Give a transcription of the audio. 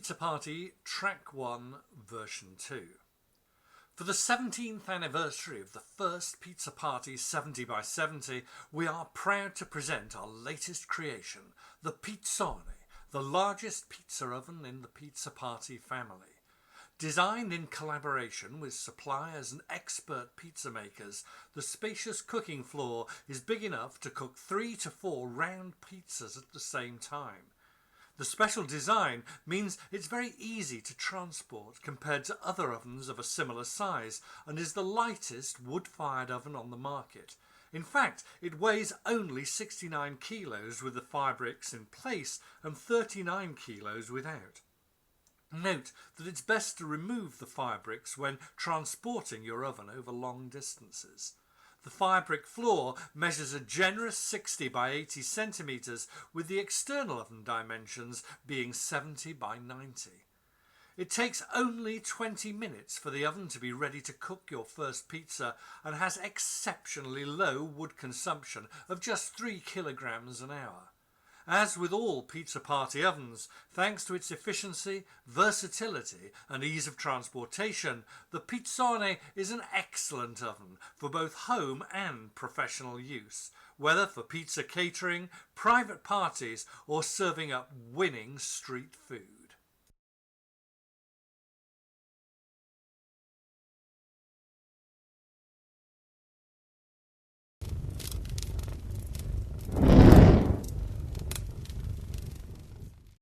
Pizza Party Track 1 Version 2. For the 17th anniversary of the first Pizza Party 70 by 70, we are proud to present our latest creation, the Pizzone, the largest pizza oven in the Pizza Party family. Designed in collaboration with suppliers and expert pizza makers, the spacious cooking floor is big enough to cook 3 to 4 round pizzas at the same time. The special design means it's very easy to transport compared to other ovens of a similar size and is the lightest wood-fired oven on the market. In fact, it weighs only 69 kilos with the firebricks in place and 39 kilos without. Note that it's best to remove the firebricks when transporting your oven over long distances. The firebrick floor measures a generous 60 by 80 centimetres with the external oven dimensions being 70 by 90. It takes only 20 minutes for the oven to be ready to cook your first pizza and has exceptionally low wood consumption of just 3 kilograms an hour. As with all Pizza Party ovens, thanks to its efficiency, versatility and ease of transportation, the Pizzone is an excellent oven for both home and professional use, whether for pizza catering, private parties or serving up winning street food.